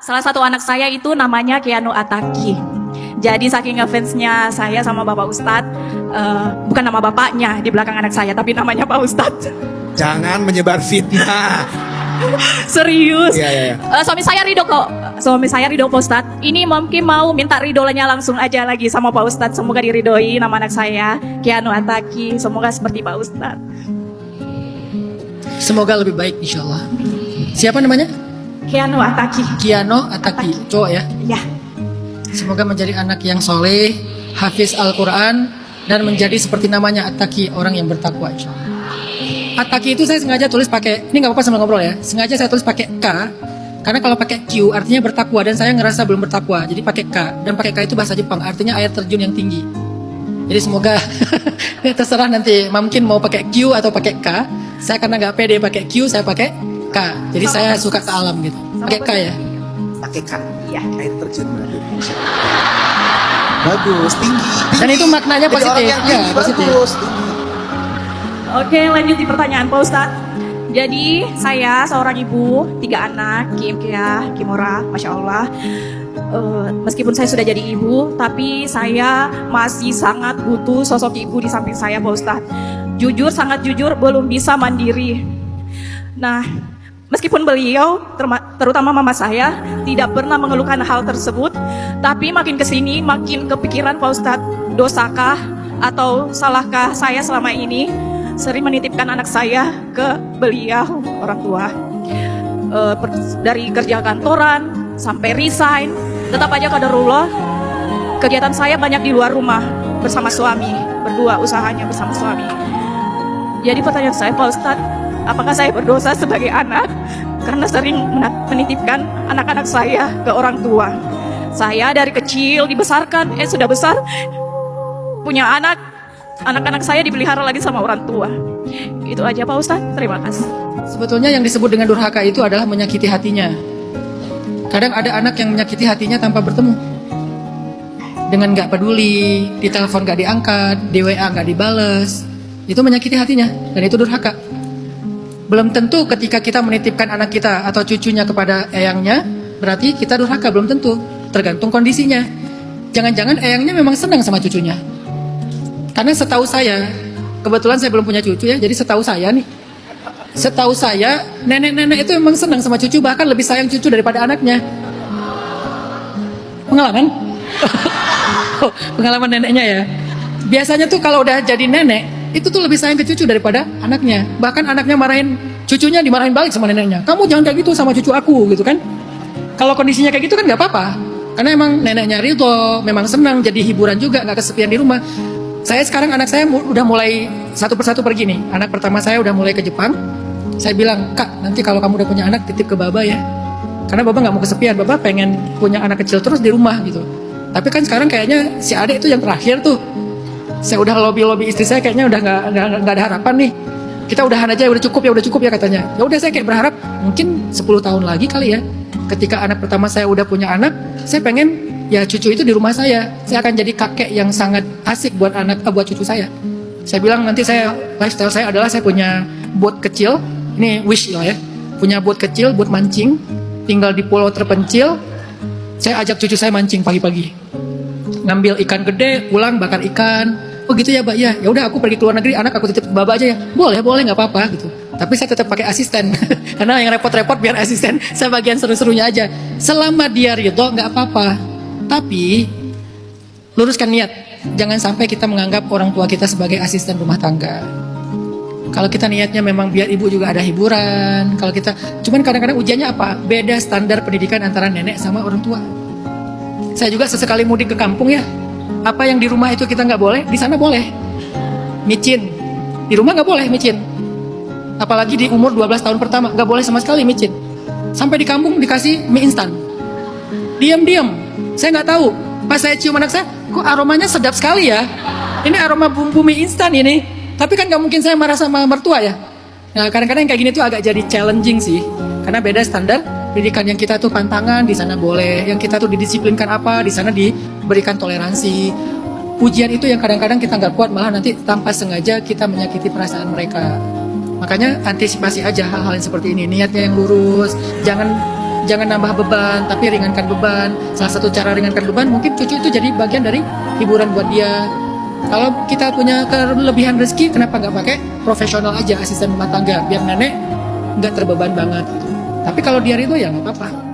salah satu anak saya itu namanya Keanu Ataki. Jadi saking ngefansnya saya sama Bapak Ustadz, bukan nama bapaknya di belakang anak saya, tapi namanya Pak Ustadz. Jangan menyebar fitnah. Serius. Iya. Suami saya ridho kok. Suami saya ridho Pak Ustadz. Ini mungkin mau minta ridhonya langsung aja lagi sama Pak Ustadz. Semoga diridhoi nama anak saya Keanu Ataki. Semoga seperti Pak Ustadz. Semoga lebih baik insya Allah. Siapa namanya? Keanu Ataki. Kiano Ataki, cowok ya. Ya. Semoga menjadi anak yang soleh, hafiz Al-Quran, dan menjadi seperti namanya Ataki, orang yang bertakwa insya Allah. Ataki itu saya sengaja tulis pakai, ini nggak apa-apa sambil ngobrol ya. Sengaja saya tulis pakai K, karena kalau pakai Q artinya bertakwa, dan saya ngerasa belum bertakwa, jadi pakai K. Dan pakai K itu bahasa Jepang, artinya air terjun yang tinggi. Jadi semoga terserah nanti, mungkin mau pakai Q atau pakai K. Saya karena nggak pede pakai Q, saya pakai K. Jadi saya suka ke alam gitu. Pakai K ya. Pakai K. Iya. Air terjun berarti. Bagus, tinggi. Dan itu maknanya Jadi positif. orang yang Ya, tinggi, positif. bagus, tinggi. Oke, lanjut di pertanyaan Pak Ustadz. Jadi saya seorang ibu, 3 anak, Kim, Kia, Kimora, Masya Allah. Meskipun saya sudah jadi ibu, tapi saya masih sangat butuh sosok ibu di samping saya Pak Ustadz. Jujur, sangat jujur, belum bisa mandiri. Nah, meskipun beliau, terutama mama saya, tidak pernah mengeluhkan hal tersebut, tapi makin kesini, makin kepikiran Pak Ustadz, dosakah atau salahkah saya selama ini sering menitipkan anak saya ke beliau, orang tua. Dari kerja kantoran sampai resign, tetap aja qadarullah, kegiatan saya banyak di luar rumah bersama suami, berdua usahanya bersama suami. Jadi pertanyaan saya Pak Ustadz, apakah saya berdosa sebagai anak karena sering menitipkan anak-anak saya ke orang tua? Saya dari kecil dibesarkan, sudah besar, punya anak-anak saya dipelihara lagi sama orang tua. Itu aja Pak Ustadz, terima kasih. Sebetulnya yang disebut dengan durhaka itu adalah menyakiti hatinya. Kadang ada anak yang menyakiti hatinya tanpa bertemu. Dengan gak peduli, di telepon gak diangkat, di WA gak dibales. Itu menyakiti hatinya, dan itu durhaka. Belum tentu ketika kita menitipkan anak kita atau cucunya kepada eyangnya, berarti kita durhaka, belum tentu. Tergantung kondisinya. Jangan-jangan eyangnya memang senang sama cucunya. Karena setahu saya, kebetulan saya belum punya cucu ya, jadi setahu saya nenek-nenek itu memang senang sama cucu, bahkan lebih sayang cucu daripada anaknya. Pengalaman? Pengalaman neneknya ya. Biasanya tuh kalau udah jadi nenek, itu tuh lebih sayang ke cucu daripada anaknya. Bahkan anaknya marahin cucunya, dimarahin balik sama neneknya. Kamu jangan kayak gitu sama cucu aku, gitu kan. Kalau kondisinya kayak gitu kan gak apa-apa. Karena emang neneknya ridho, memang senang, jadi hiburan juga, gak kesepian di rumah. Saya sekarang anak saya udah mulai satu persatu pergi nih. Anak pertama saya udah mulai ke Jepang. Saya bilang, Kak, nanti kalau kamu udah punya anak titip ke Baba ya. Karena Baba gak mau kesepian, Baba pengen punya anak kecil terus di rumah gitu. Tapi kan sekarang kayaknya si adik itu yang terakhir tuh. Saya udah lobby istri saya, kayaknya udah nggak ada harapan nih. Kita udahan aja, udah cukup ya katanya. Ya udah, saya kayak berharap mungkin 10 tahun lagi kali ya. Ketika anak pertama saya udah punya anak, saya pengen ya cucu itu di rumah saya. Saya akan jadi kakek yang sangat asik buat buat cucu saya. Saya bilang nanti lifestyle saya adalah saya punya boat kecil. Ini wish lah ya. Punya boat kecil buat mancing, tinggal di pulau terpencil. Saya ajak cucu saya mancing pagi-pagi. Ngambil ikan gede, pulang bakar ikan. Oh gitu ya, Mbak. Ya udah, aku pergi ke luar negeri, anak aku titip ke Baba aja ya. Boleh, nggak apa-apa gitu. Tapi saya tetap pakai asisten. Karena yang repot-repot biar asisten. Saya bagian seru-serunya aja. Selama dia ridho nggak apa-apa. Tapi luruskan niat. Jangan sampai kita menganggap orang tua kita sebagai asisten rumah tangga. Kalau kita niatnya memang biar ibu juga ada hiburan. Kalau kita, cuman kadang-kadang ujiannya apa? Beda standar pendidikan antara nenek sama orang tua. Saya juga sesekali mudik ke kampung ya. Apa yang di rumah itu kita nggak boleh, di sana boleh. Micin, di rumah nggak boleh micin. Apalagi di umur 12 tahun pertama nggak boleh sama sekali micin. Sampai di kampung dikasih mie instan. Diam-diam, saya nggak tahu. Pas saya cium anak saya, kok aromanya sedap sekali ya. Ini aroma bumbu mie instan ini. Tapi kan nggak mungkin saya marah sama mertua ya. Nah kadang-kadang kayak gini tuh agak jadi challenging sih. Karena beda standar pendidikan. Yang kita tuh pantangan, di sana boleh. Yang kita tuh didisiplinkan apa, di sana diberikan toleransi. Ujian itu yang kadang-kadang kita nggak kuat, malah nanti tanpa sengaja kita menyakiti perasaan mereka. Makanya antisipasi aja hal-hal yang seperti ini. Niatnya yang lurus. jangan nambah beban, tapi ringankan beban. Salah satu cara ringankan beban, mungkin cucu itu jadi bagian dari hiburan buat dia. Kalau kita punya kelebihan rezeki, kenapa nggak pakai profesional aja, asisten rumah tangga, biar nenek nggak terbeban banget. Tapi kalau dia itu ya nggak apa-apa.